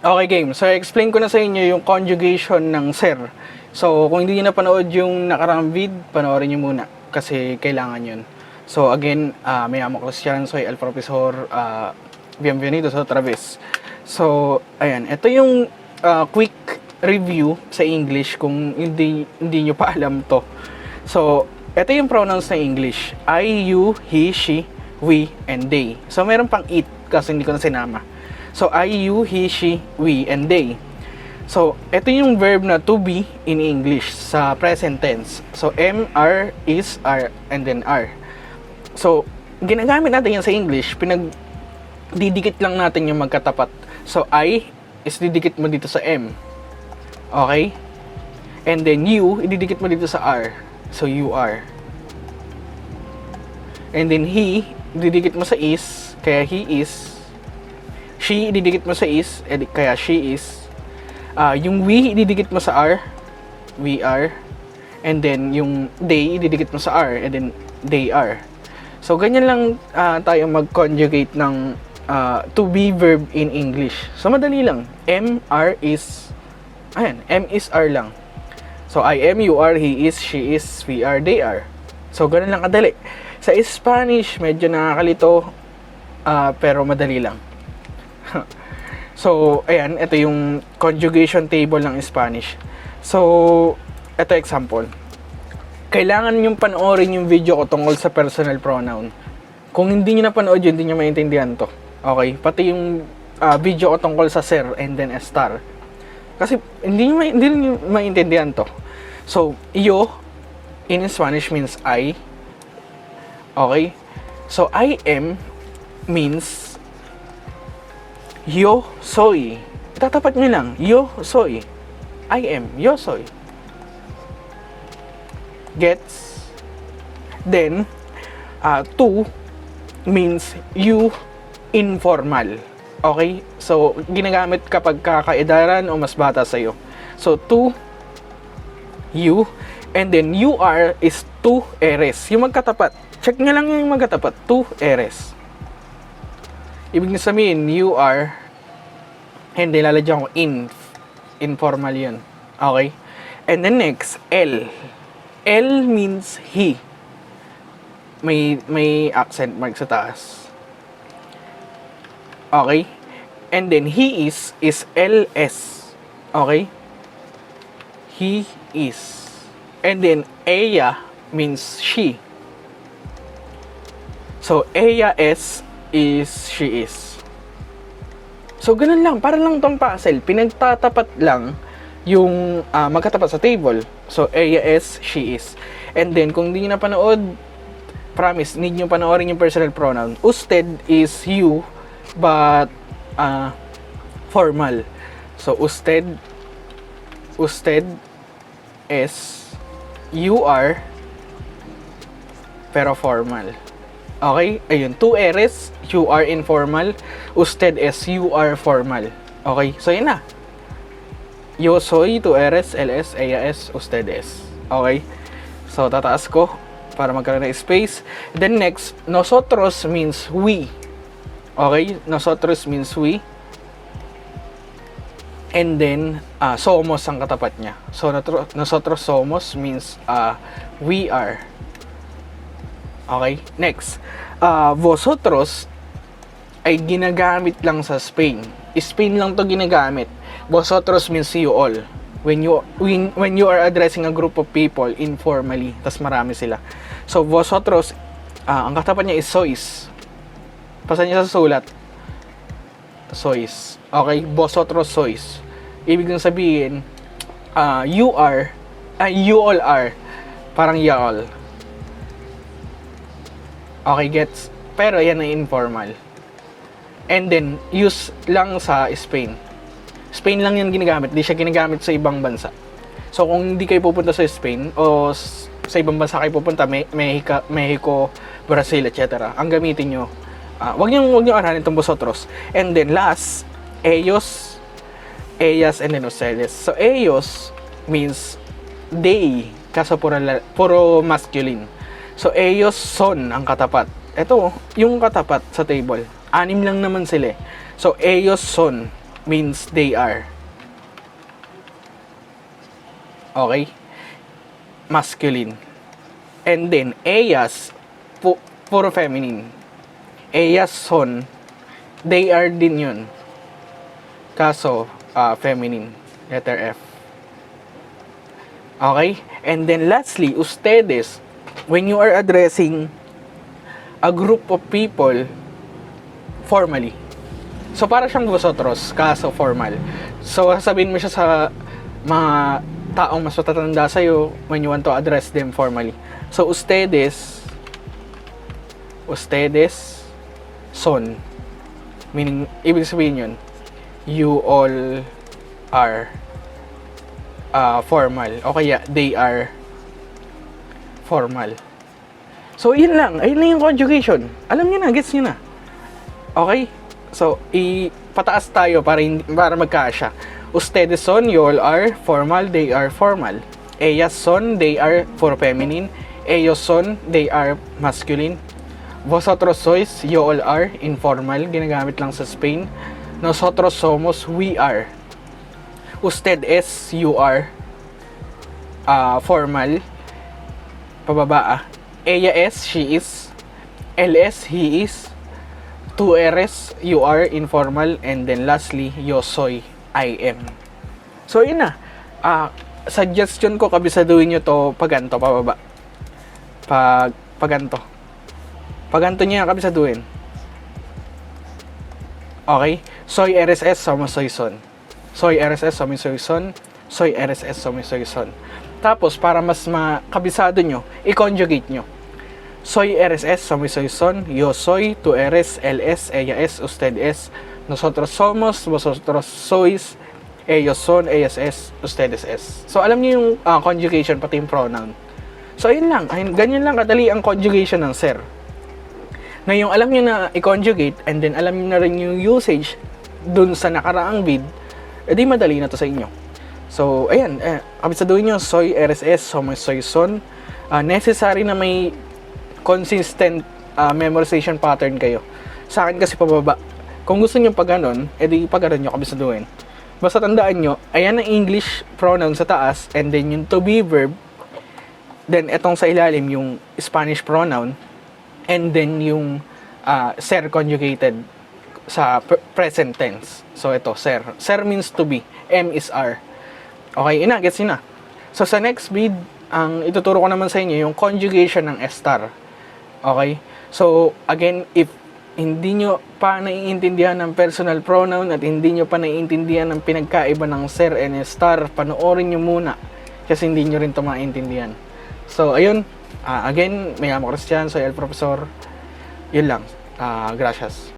Okay, game. So, explain ko na sa inyo yung conjugation ng sir. So, kung hindi nyo napanood yung nakaraang vid, panoorin nyo muna. Kasi kailangan yun. So, again, me llamo Cristian, soy el profesor. Bienvenidos otra vez. So, ayan. Ito yung quick review sa English kung hindi nyo pa alam to. So, ito yung pronouns na English. I, you, he, she, we, and they. So, meron pang it kasi hindi ko na sinama. So, I, you, he, she, we, and they. So, ito yung verb na to be in English sa present tense. So, am, are, is, are, and then are. So, ginagamit natin yan sa English, pinagdidikit lang natin yung magkatapat. So, I is didikit mo dito sa am. Okay? And then you, ididikit mo dito sa are. So, you are. And then he, didikit mo sa is, kaya he is. She, ididikit mo sa is, kaya she is. Yung we, ididikit mo sa are, we are. And then, yung they, ididikit mo sa are, and then they are. So, ganyan lang tayo mag-conjugate ng to be verb in English. So, madali lang. Am, are, is. Ayan, am, is, are lang. So, I am, you are, he is, she is, we are, they are. So, ganun lang kadali. Sa Spanish, medyo nakakalito, pero madali lang. So, ayan, ito yung conjugation table ng Spanish. So, ito example. Kailangan yung panoorin yung video ko tungkol sa personal pronoun. Kung hindi nyo napanood yun, hindi nyo maintindihan to. Okay? Pati yung video ko tungkol sa sir and then a star. Kasi hindi nyo maintindihan to. So, yo in Spanish means I. Okay? So, I am means yo soy. Tatapat nyo lang. Yo soy. I am. Yo soy. Gets? Then, to means you informal. Okay? So, ginagamit kapag kakaedaran o mas bata sa'yo. So, to you. And then, you are is to eres. Yung magkatapat. Check nyo lang yung magkatapat. To eres. Ibig sabihin, you are, hindi, lalagyan ko in. Informal yun. Okay? And then next, L. L means he. May accent mark sa taas. Okay? And then he is LS. Okay? He is. And then ella means she. So, ella is she is. So, ganun lang. Para lang tong puzzle. Pinagtatapat lang yung magkatapat sa table. So, ella is, she is. And then, kung hindi nyo napanood, promise, need nyo panoorin yung personal pronoun. Usted is you, but formal. So, usted is you are, pero formal. Okay? Ayun. To eres, you are informal. Usted es, you are formal. Okay? So, yun na. Yo soy, tu eres, él es, ella es, usted es. Okay? So, tataas ko para magkaroon ng space. Then, next, nosotros means we. Okay? Nosotros means we. And then, somos ang katapat niya. So, nosotros somos means we are. Okay? Next, vosotros ay ginagamit lang sa Spain. Spain lang to ginagamit. Vosotros means you all. When you are addressing a group of people informally, tas marami sila. So, vosotros, ang katapat niya is sois. Pasan niya sa sulat. Sois. Okay? Vosotros sois. Ibig sabihin, you all are. Parang y'all. Okay, gets? Pero yan ay informal. And then, use lang sa Spain. Spain lang yan ginagamit. Hindi siya ginagamit sa ibang bansa. So, kung hindi kayo pupunta sa Spain, o sa ibang bansa kayo pupunta, Mexico, Brazil, etc. Ang gamitin nyo, wag nyo aranin itong vosotros. And then, last, ellos, ellas, and then ustedes. So, ellos means they, kaso puro masculine. So, ellos son ang katapat. Ito, yung katapat sa table. 6 lang naman sila. So, ellos son. means they are. Okay? Masculine. And then, ellas, puro feminine. Ellas son, they are din yun. Kaso, feminine. Letter F. Okay? And then lastly, ustedes, when you are addressing a group of people formally. So, para siyang vosotros, kaso formal. So, sasabihin mo siya sa mga taong mas matatanda sa'yo when you want to address them formally. So, ustedes son. Meaning, ibig sabihin yun, you all are formal. O kaya, they are formal. So, yun lang. Ayun lang yung conjugation. Alam niyo na, gets niyo na. Okay? So, ipataas tayo para magkasya. Ustedes son, you all are formal, they are formal. Ellas son, they are for feminine. Ellos son, they are masculine. Vosotros sois, you all are informal, ginagamit lang sa Spain. Nosotros somos, we are. Usted es, you are formal. Pababa. Ella es, she is. Él es, he is. Tú eres, you are informal. And then lastly, yo soy, I am. So yun na. Suggestion ko, kabisaduhin nyo to paganto, pababa. Paganto. Paganto nyo yan, kabisaduhin. Okay? Soy RSS, somos soy son. Soy RSS, somos soy son. Soy RSS, somos soy son. Tapos, para mas makabisado nyo, i-conjugate nyo. Soy RSS, somos soy son. Yo soy, tú eres, él es, ella es, usted es. Nosotros somos, vosotros sois. Ellos son, ellas es, ustedes es. So, alam niyo yung conjugation, pati yung pronoun. So, ayun lang. Ganyan lang kadali ang conjugation ng sir. Na yung alam niyo na i-conjugate, and then alam niyo na rin yung usage dun sa nakaraang vid, edi madali na to sa inyo. So, ayan. Kabisaduhin nyo, soy RSS, somos soy son. Necessary na may consistent memorization pattern kayo. Sa akin kasi pababa. Kung gusto nyo pag ganon, edi pag ganon nyo kabisaduhin. Basta tandaan nyo, ayan ang English pronoun sa taas, and then yung to be verb, then etong sa ilalim yung Spanish pronoun, and then yung ser conjugated sa present tense. So ito, ser. Ser means to be. M is R. Okay, gets nyo na. So sa next vid, ang ituturo ko naman sa inyo yung conjugation ng estar. Okay? So again, if hindi nyo pa naiintindihan ng personal pronoun at hindi nyo pa naiintindihan ng pinagkaiba ng ser and estar, panoorin nyo muna kasi hindi nyo rin ito maintindihan. So ayun, again, may amo Christian, soy el profesor. Yun lang. Gracias.